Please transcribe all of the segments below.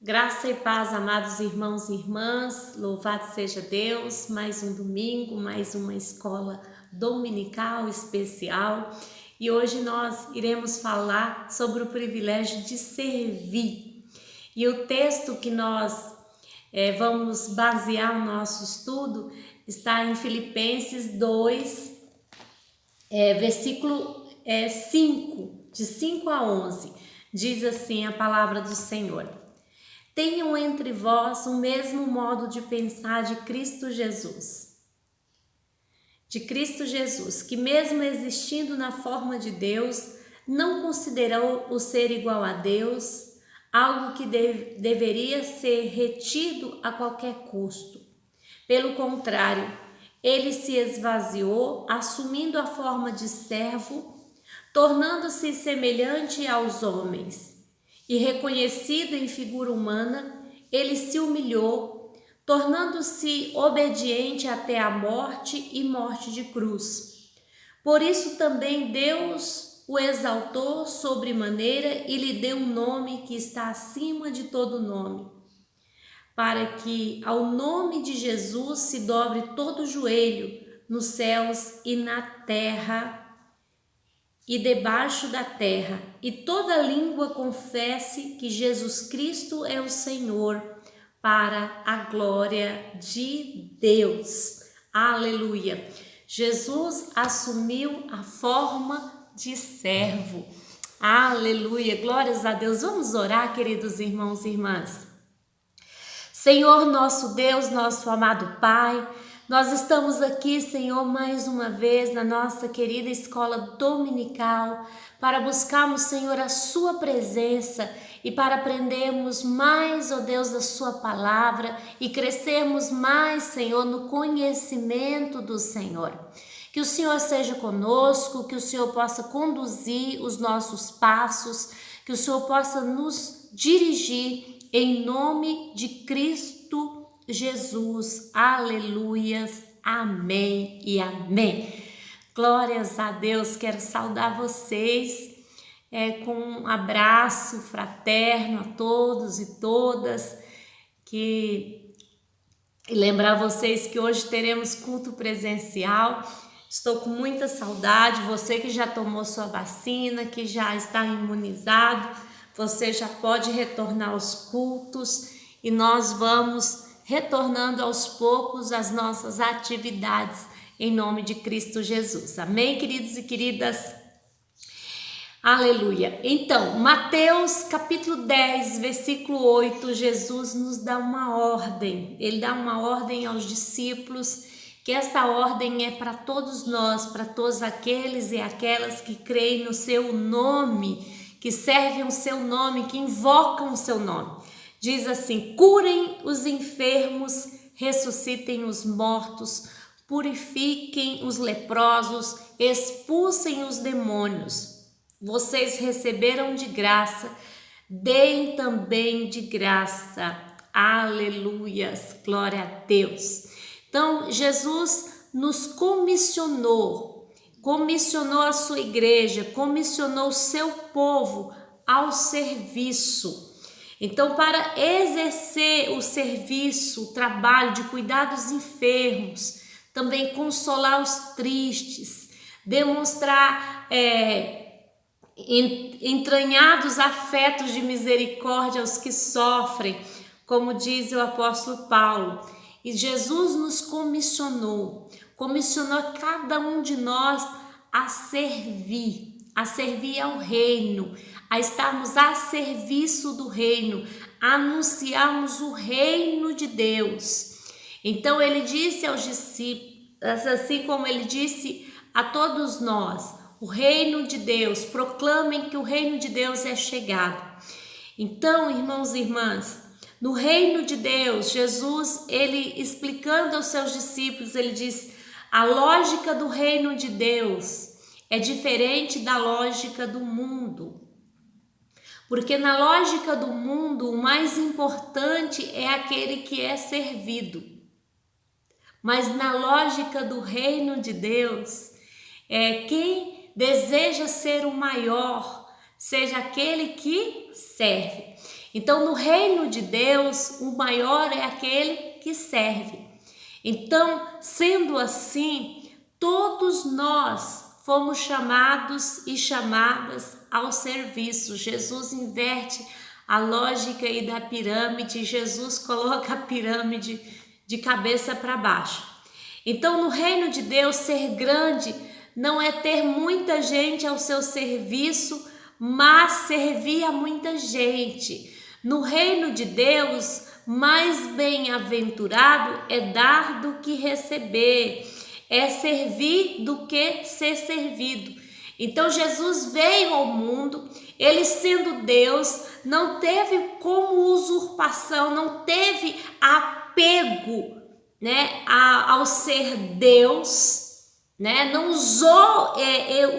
Graça e paz, amados irmãos e irmãs, louvado seja Deus, mais um domingo, mais uma escola dominical especial e hoje nós iremos falar sobre o privilégio de servir. E o texto que nós vamos basear o nosso estudo está em Filipenses 2, versículo 5, de 5 a 11, diz assim a palavra do Senhor. Tenham entre vós o mesmo modo de pensar de Cristo Jesus. De Cristo Jesus, que mesmo existindo na forma de Deus, não considerou o ser igual a Deus algo que deveria ser retido a qualquer custo. Pelo contrário, ele se esvaziou, assumindo a forma de servo, tornando-se semelhante aos homens. E reconhecido em figura humana, ele se humilhou, tornando-se obediente até a morte e morte de cruz. Por isso também Deus o exaltou sobremaneira e lhe deu um nome que está acima de todo nome, para que ao nome de Jesus se dobre todo o joelho nos céus e na terra e debaixo da terra, e toda língua confesse que Jesus Cristo é o Senhor, para a glória de Deus. Aleluia! Jesus assumiu a forma de servo. Aleluia! Glórias a Deus. Vamos orar, queridos irmãos e irmãs. Senhor, nosso Deus, nosso amado Pai, nós estamos aqui, Senhor, mais uma vez na nossa querida escola dominical para buscarmos, Senhor, a Sua presença e para aprendermos mais, ó Deus, da Sua palavra e crescermos mais, Senhor, no conhecimento do Senhor. Que o Senhor seja conosco, que o Senhor possa conduzir os nossos passos, que o Senhor possa nos dirigir em nome de Cristo Jesus, aleluias, amém e amém. Glórias a Deus, quero saudar vocês com um abraço fraterno a todos e todas, e lembrar vocês que hoje teremos culto presencial. Estou com muita saudade, você que já tomou sua vacina, que já está imunizado, você já pode retornar aos cultos e nós vamos retornando aos poucos às nossas atividades em nome de Cristo Jesus. Amém, queridos e queridas? Aleluia. Então, Mateus capítulo 10, versículo 8, Jesus nos dá uma ordem. Ele dá uma ordem aos discípulos, que essa ordem é para todos nós, para todos aqueles e aquelas que creem no seu nome, que servem o seu nome, que invocam o seu nome. Diz assim: curem os enfermos, ressuscitem os mortos, purifiquem os leprosos, expulsem os demônios. Vocês receberam de graça, deem também de graça. Aleluias, glória a Deus. Então, Jesus nos comissionou a sua igreja, comissionou o seu povo ao serviço. Então, para exercer o serviço, o trabalho de cuidar dos enfermos, também consolar os tristes, demonstrar entranhados afetos de misericórdia aos que sofrem, como diz o apóstolo Paulo. E Jesus nos comissionou cada um de nós a servir ao reino, a estarmos a serviço do reino, a anunciarmos o reino de Deus. Então ele disse aos discípulos, assim como ele disse a todos nós: o reino de Deus, proclamem que o reino de Deus é chegado. Então, irmãos e irmãs, no reino de Deus, Jesus, ele explicando aos seus discípulos, ele diz: a lógica do reino de Deus é diferente da lógica do mundo. Porque na lógica do mundo, o mais importante é aquele que é servido. Mas na lógica do reino de Deus, quem deseja ser o maior, seja aquele que serve. Então, no reino de Deus, o maior é aquele que serve. Então, sendo assim, todos nós fomos chamados e chamadas ao serviço. Jesus inverte a lógica aí da pirâmide, Jesus coloca a pirâmide de cabeça para baixo. Então, no reino de Deus, ser grande não é ter muita gente ao seu serviço, mas servir a muita gente. No reino de Deus, mais bem-aventurado é dar do que receber, é servir do que ser servido. Então Jesus veio ao mundo, ele sendo Deus, não teve como usurpação, não teve apego, né, ao ser Deus, né? Não usou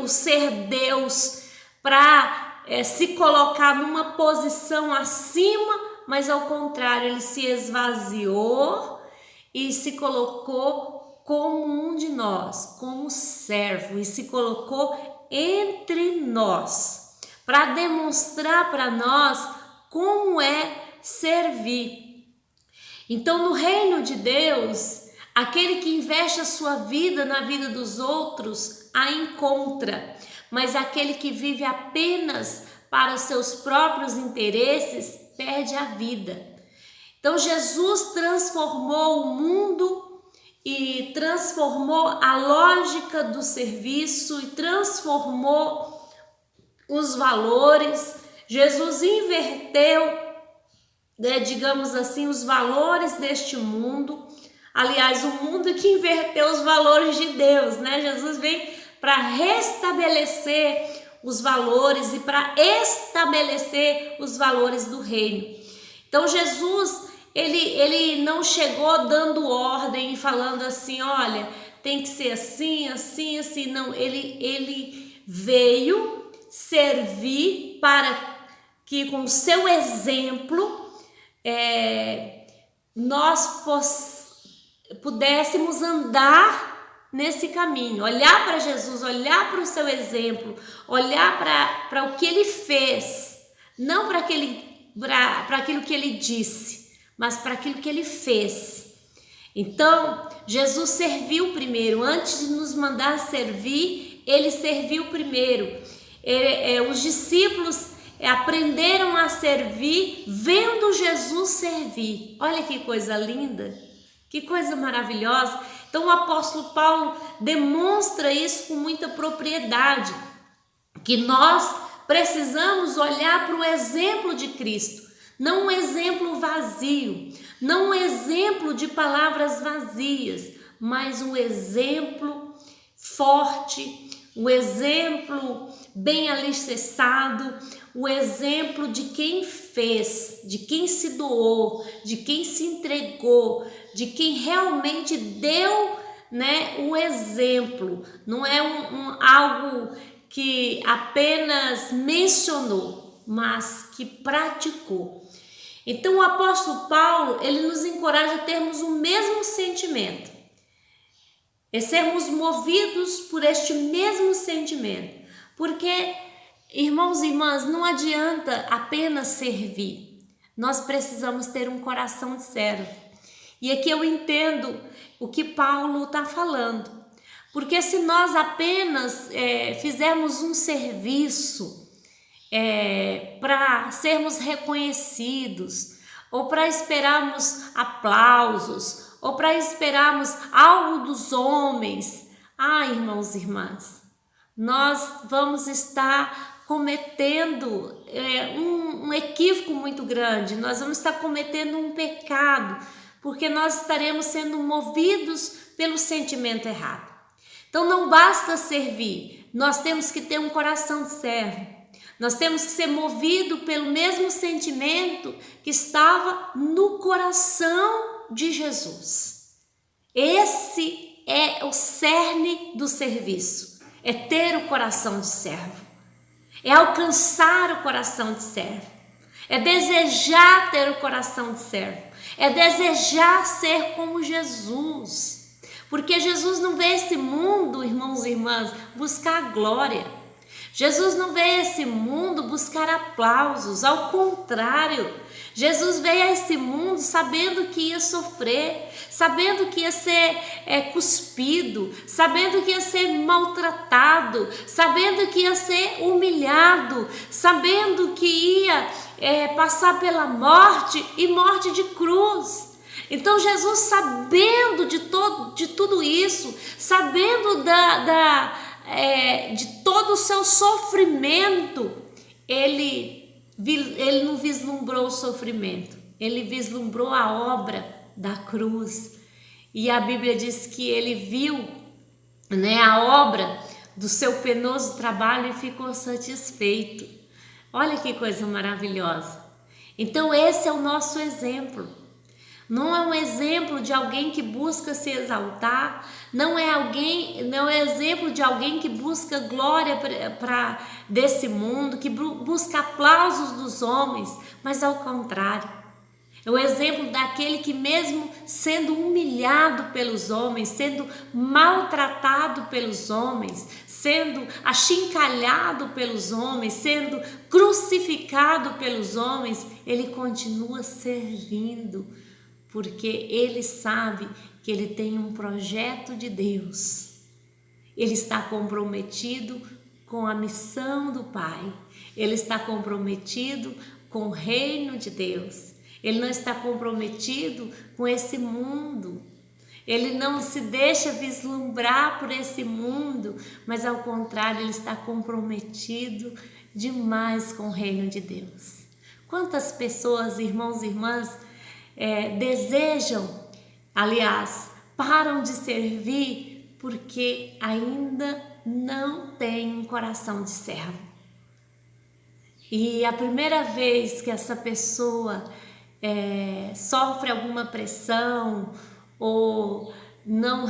o ser Deus para se colocar numa posição acima, mas ao contrário, ele se esvaziou e se colocou como um de nós, como servo, e se colocou entre nós, para demonstrar para nós como é servir. Então, no reino de Deus, aquele que investe a sua vida na vida dos outros a encontra, mas aquele que vive apenas para os seus próprios interesses perde a vida. Então Jesus transformou o mundo e transformou a lógica do serviço e transformou os valores. Jesus inverteu, digamos assim, os valores deste mundo. Aliás, o mundo que inverteu os valores de Deus, né? Jesus vem para restabelecer os valores e para estabelecer os valores do reino. Então Jesus, ele não chegou dando ordem e falando assim, olha, tem que ser assim, assim, assim. Não, ele veio servir para que com seu exemplo nós pudéssemos andar nesse caminho, olhar para Jesus, olhar para o seu exemplo, olhar para o que ele fez, não para aquilo que ele disse, mas para aquilo que ele fez. Então, Jesus serviu primeiro, antes de nos mandar servir, ele serviu primeiro. Os discípulos aprenderam a servir vendo Jesus servir. Olha que coisa linda, que coisa maravilhosa. Então o apóstolo Paulo demonstra isso com muita propriedade, que nós precisamos olhar para o exemplo de Cristo, não um exemplo vazio, não um exemplo de palavras vazias, mas um exemplo forte, um exemplo bem alicerçado, o exemplo de quem fez, de quem se doou, de quem se entregou, de quem realmente deu, né, o exemplo. Não é algo que apenas mencionou, mas que praticou. Então o apóstolo Paulo, ele nos encoraja a termos o mesmo sentimento, é sermos movidos por este mesmo sentimento, porque, irmãos e irmãs, não adianta apenas servir, nós precisamos ter um coração de servo. E aqui eu entendo o que Paulo está falando, porque se nós apenas fizermos um serviço para sermos reconhecidos, ou para esperarmos aplausos, ou para esperarmos algo dos homens, irmãos e irmãs, nós vamos estar cometendo um equívoco muito grande, nós vamos estar cometendo um pecado, porque nós estaremos sendo movidos pelo sentimento errado. Então não basta servir, nós temos que ter um coração de servo, nós temos que ser movidos pelo mesmo sentimento que estava no coração de Jesus. Esse é o cerne do serviço, é ter o coração de servo, é alcançar o coração de servo, é desejar ter o coração de servo, é desejar ser como Jesus, porque Jesus não veio a esse mundo, irmãos e irmãs, buscar a glória. Jesus não veio a esse mundo buscar aplausos, ao contrário, Jesus veio a esse mundo sabendo que ia sofrer, sabendo que ia ser cuspido, sabendo que ia ser maltratado, sabendo que ia ser humilhado, sabendo que ia passar pela morte e morte de cruz. Então Jesus, sabendo de tudo isso, sabendo de todo o seu sofrimento, ele não vislumbrou o sofrimento, ele vislumbrou a obra da cruz. E a Bíblia diz que ele viu, a obra do seu penoso trabalho e ficou satisfeito. Olha que coisa maravilhosa. Então esse é o nosso exemplo. Não é um exemplo de alguém que busca se exaltar, não é exemplo de alguém que busca glória desse mundo, que busca aplausos dos homens, mas ao contrário. É o exemplo daquele que, mesmo sendo humilhado pelos homens, sendo maltratado pelos homens, sendo achincalhado pelos homens, sendo crucificado pelos homens, ele continua servindo, porque ele sabe que ele tem um projeto de Deus. Ele está comprometido com a missão do Pai. Ele está comprometido com o reino de Deus. Ele não está comprometido com esse mundo. Ele não se deixa vislumbrar por esse mundo, mas ao contrário, ele está comprometido demais com o reino de Deus. Quantas pessoas, irmãos e irmãs, param de servir porque ainda não têm um coração de servo. E a primeira vez que essa pessoa sofre alguma pressão ou não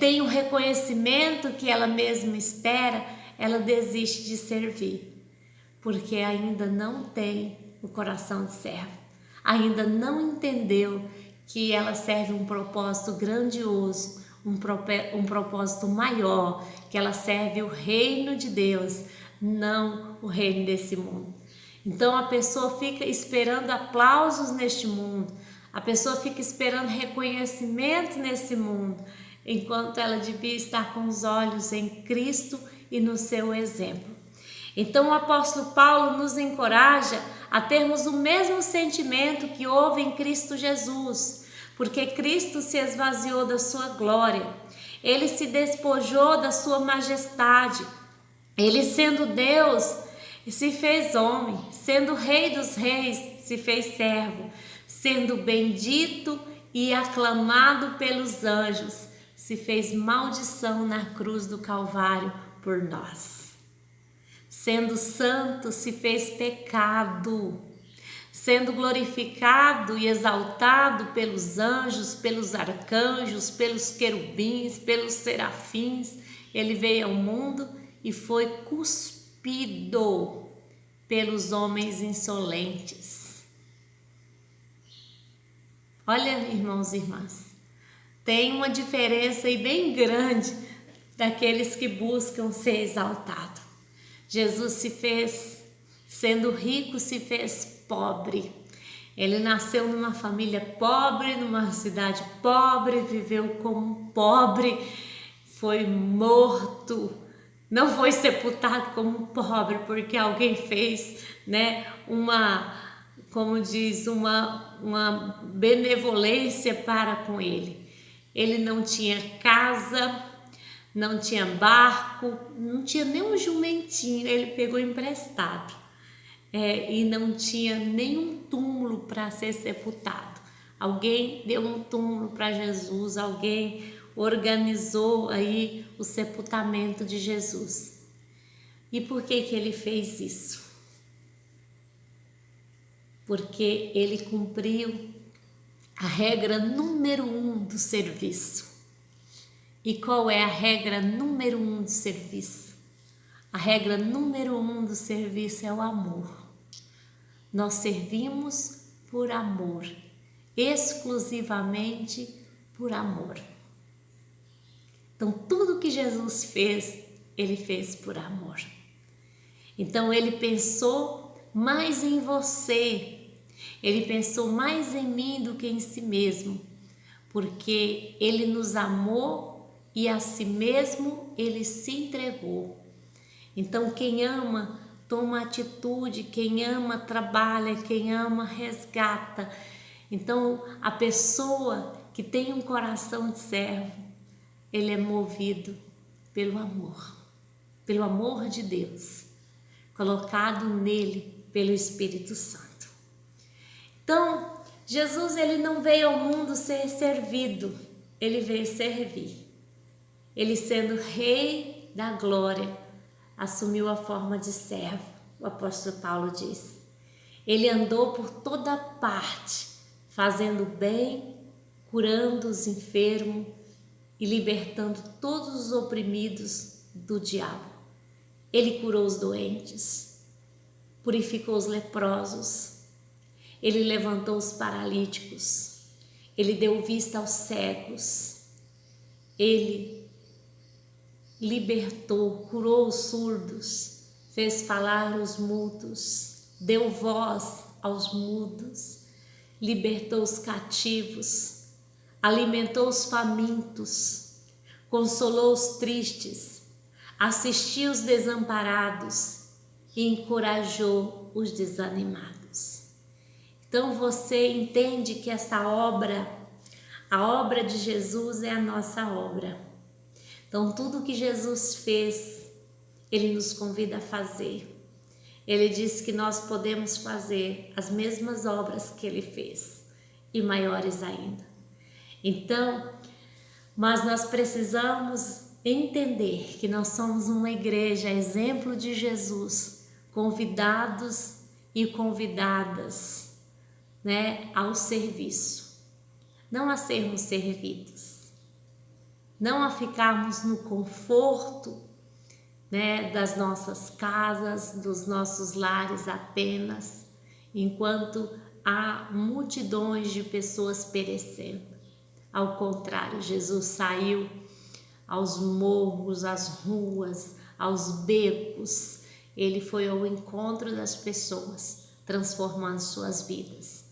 tem o reconhecimento que ela mesma espera, ela desiste de servir, porque ainda não tem o coração de servo. Ainda não entendeu que ela serve um propósito grandioso, um propósito maior, que ela serve o reino de Deus, não o reino desse mundo. Então a pessoa fica esperando aplausos neste mundo, a pessoa fica esperando reconhecimento nesse mundo, enquanto ela devia estar com os olhos em Cristo e no seu exemplo. Então o apóstolo Paulo nos encoraja a termos o mesmo sentimento que houve em Cristo Jesus, porque Cristo se esvaziou da sua glória, ele se despojou da sua majestade, ele sendo Deus se fez homem, sendo Rei dos Reis se fez servo, sendo bendito e aclamado pelos anjos, se fez maldição na cruz do Calvário por nós. Sendo santo, se fez pecado, sendo glorificado e exaltado pelos anjos, pelos arcanjos, pelos querubins, pelos serafins, ele veio ao mundo e foi cuspido pelos homens insolentes. Olha, irmãos e irmãs, tem uma diferença aí bem grande daqueles que buscam ser exaltados. Jesus se fez, sendo rico, se fez pobre. Ele nasceu numa família pobre, numa cidade pobre, viveu como pobre, foi morto, não foi sepultado como pobre, porque alguém fez, uma benevolência para com ele. Ele não tinha casa, não tinha barco, não tinha nem um jumentinho, ele pegou emprestado. E não tinha nenhum túmulo para ser sepultado. Alguém deu um túmulo para Jesus, alguém organizou aí o sepultamento de Jesus. E por que ele fez isso? Porque ele cumpriu a regra número 1 do serviço. E qual é a regra número 1 do serviço? A regra número 1 do serviço é o amor. Nós servimos por amor, exclusivamente por amor. Então tudo que Jesus fez ele fez por amor. Então ele pensou mais em você, ele pensou mais em mim do que em si mesmo, porque ele nos amou e a si mesmo ele se entregou. Então quem ama toma atitude, quem ama trabalha, quem ama resgata. Então a pessoa que tem um coração de servo, ele é movido pelo amor de Deus, colocado nele pelo Espírito Santo. Então, Jesus ele não veio ao mundo ser servido, ele veio servir. Ele sendo Rei da glória, assumiu a forma de servo, o apóstolo Paulo diz. Ele andou por toda parte, fazendo bem, curando os enfermos e libertando todos os oprimidos do diabo. Ele curou os doentes, purificou os leprosos, ele levantou os paralíticos, ele deu vista aos cegos, ele libertou, curou os surdos, fez falar os mudos, deu voz aos mudos, libertou os cativos, alimentou os famintos, consolou os tristes, assistiu os desamparados e encorajou os desanimados. Então você entende que essa obra, a obra de Jesus é a nossa obra. Então tudo que Jesus fez, ele nos convida a fazer. Ele diz que nós podemos fazer as mesmas obras que ele fez e maiores ainda. Então, mas nós precisamos entender que nós somos uma igreja, exemplo de Jesus, convidados e convidadas, ao serviço, não a sermos servidos, não a ficarmos no conforto, das nossas casas, dos nossos lares apenas, enquanto há multidões de pessoas perecendo. Ao contrário, Jesus saiu aos morros, às ruas, aos becos. Ele foi ao encontro das pessoas, transformando suas vidas.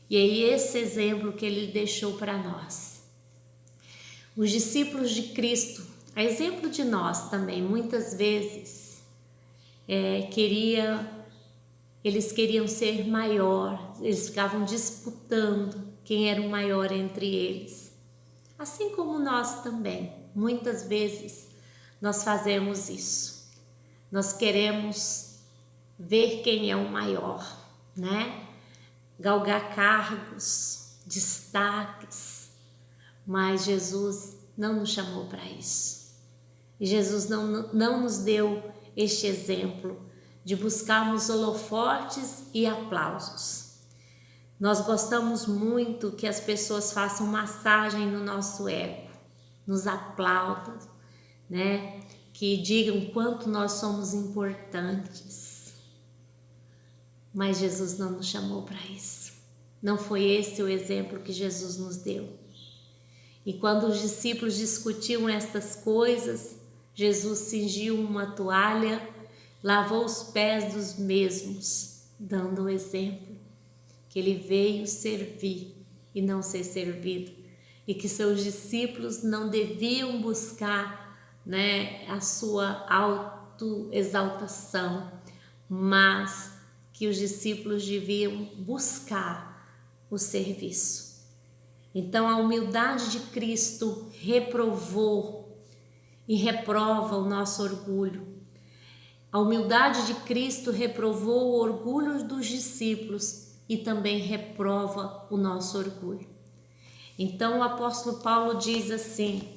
E é esse exemplo que ele deixou para nós. Os discípulos de Cristo, a exemplo de nós também, muitas vezes, eles queriam ser maior, eles ficavam disputando quem era o maior entre eles. Assim como nós também, muitas vezes nós fazemos isso. Nós queremos ver quem é o maior, galgar cargos, destaques, mas Jesus não nos chamou para isso. E Jesus não nos deu este exemplo de buscarmos holofotes e aplausos. Nós gostamos muito que as pessoas façam massagem no nosso ego, nos aplaudam, que digam quanto nós somos importantes. Mas Jesus não nos chamou para isso. Não foi esse o exemplo que Jesus nos deu. E quando os discípulos discutiam estas coisas, Jesus cingiu uma toalha, lavou os pés dos mesmos, dando o exemplo que ele veio servir e não ser servido, e que seus discípulos não deviam buscar a sua autoexaltação, mas que os discípulos deviam buscar o serviço. Então a humildade de Cristo reprovou e reprova o nosso orgulho. A humildade de Cristo reprovou o orgulho dos discípulos e também reprova o nosso orgulho. Então o apóstolo Paulo diz assim,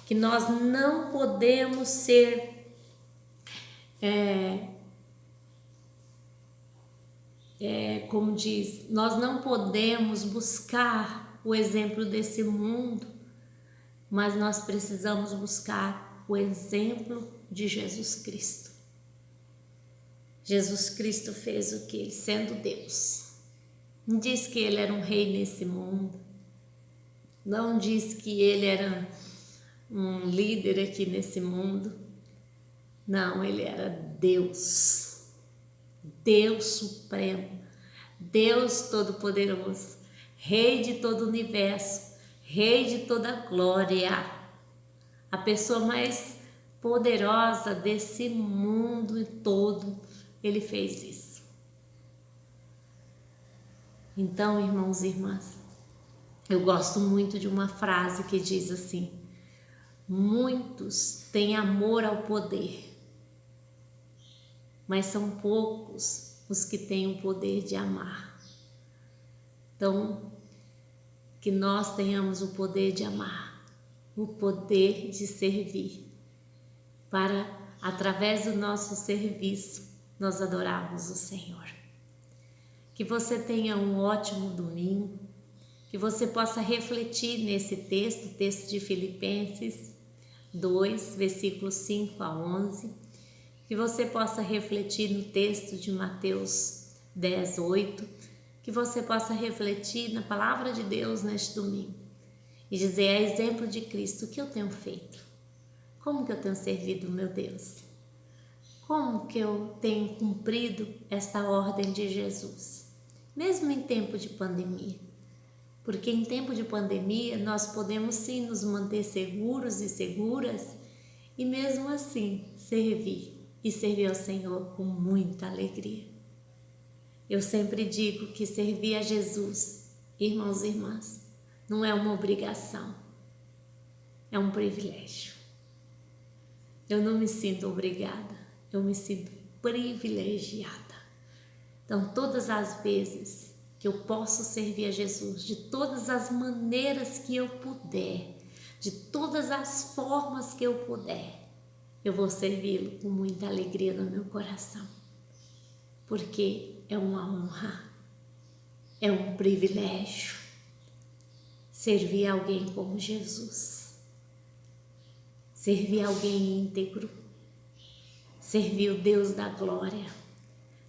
que nós não podemos ser como diz, nós não podemos buscar o exemplo desse mundo, mas nós precisamos buscar o exemplo de Jesus Cristo. Jesus Cristo fez o que? Sendo Deus. Não diz que ele era um rei nesse mundo, não diz que ele era um líder aqui nesse mundo, Não, ele era Deus, Deus Supremo, Deus Todo-Poderoso, Rei de todo o universo, Rei de toda a glória, a pessoa mais poderosa desse mundo todo, ele fez isso. Então, irmãos e irmãs, eu gosto muito de uma frase que diz assim: muitos têm amor ao poder, mas são poucos os que têm o poder de amar. Então, que nós tenhamos o poder de amar, o poder de servir, para, através do nosso serviço, nós adorarmos o Senhor. Que você tenha um ótimo domingo, que você possa refletir nesse texto de Filipenses 2, versículos 5 a 11, que você possa refletir no texto de Mateus 10, 8, que você possa refletir na palavra de Deus neste domingo e dizer: a exemplo de Cristo, o que eu tenho feito? Como que eu tenho servido o meu Deus? Como que eu tenho cumprido essa ordem de Jesus? Mesmo em tempo de pandemia. Porque em tempo de pandemia nós podemos sim nos manter seguros e seguras e mesmo assim servir e servir ao Senhor com muita alegria. Eu sempre digo que servir a Jesus, irmãos e irmãs, não é uma obrigação, é um privilégio. Eu não me sinto obrigada, eu me sinto privilegiada. Então, todas as vezes que eu posso servir a Jesus, de todas as maneiras que eu puder, de todas as formas que eu puder, eu vou servi-lo com muita alegria no meu coração, porque é uma honra, é um privilégio servir alguém como Jesus, servir alguém íntegro, servir o Deus da glória,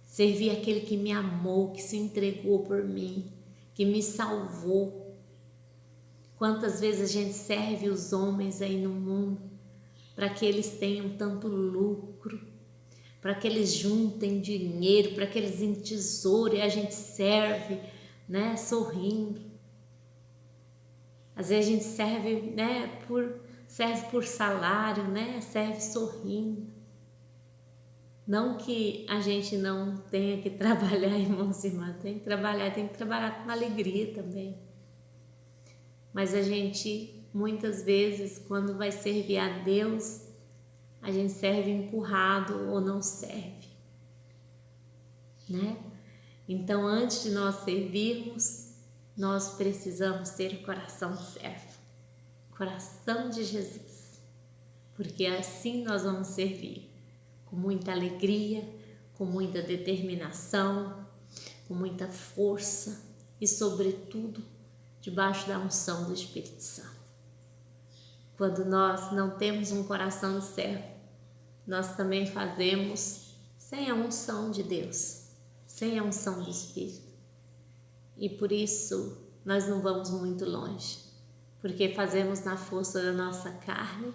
servir aquele que me amou, que se entregou por mim, que me salvou. Quantas vezes a gente serve os homens aí no mundo para que eles tenham tanto lucro, para que eles juntem dinheiro, para que eles entesourem, e a gente serve, né, sorrindo. Às vezes a gente serve, né, serve por salário, né, serve sorrindo. Não que a gente não tenha que trabalhar, irmãos e irmãs, tem que trabalhar com alegria também. Mas a gente, muitas vezes, quando vai servir a Deus, a gente serve empurrado ou não serve, né? Então, antes de nós servirmos, nós precisamos ter o coração de servo, coração de Jesus, porque assim nós vamos servir, com muita alegria, com muita determinação, com muita força e, sobretudo, debaixo da unção do Espírito Santo. Quando nós não temos um coração de servo, nós também fazemos sem a unção de Deus, sem a unção do Espírito. E por isso nós não vamos muito longe, porque fazemos na força da nossa carne,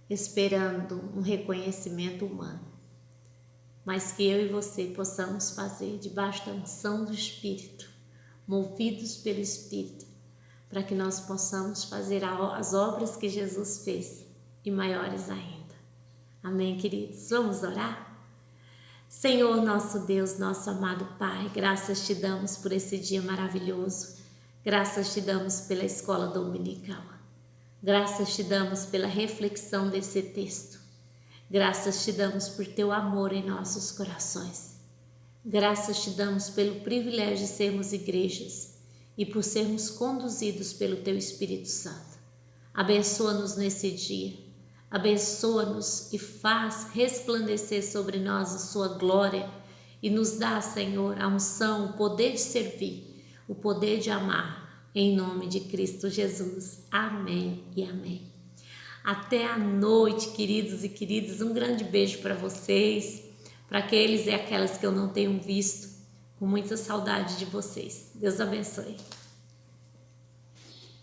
esperando um reconhecimento humano. Mas que eu e você possamos fazer debaixo da unção do Espírito, movidos pelo Espírito, para que nós possamos fazer as obras que Jesus fez e maiores ainda. Amém, queridos? Vamos orar? Senhor, nosso Deus, nosso amado Pai, graças te damos por esse dia maravilhoso, graças te damos pela escola dominical, graças te damos pela reflexão desse texto, graças te damos por teu amor em nossos corações, graças te damos pelo privilégio de sermos igrejas e por sermos conduzidos pelo teu Espírito Santo. Abençoa-nos nesse dia, abençoa-nos e faz resplandecer sobre nós a sua glória e nos dá, Senhor, a unção, o poder de servir, o poder de amar, em nome de Cristo Jesus. Amém e amém. Até a noite, queridos e queridas, um grande beijo para vocês, para aqueles e aquelas que eu não tenho visto, com muita saudade de vocês. Deus abençoe.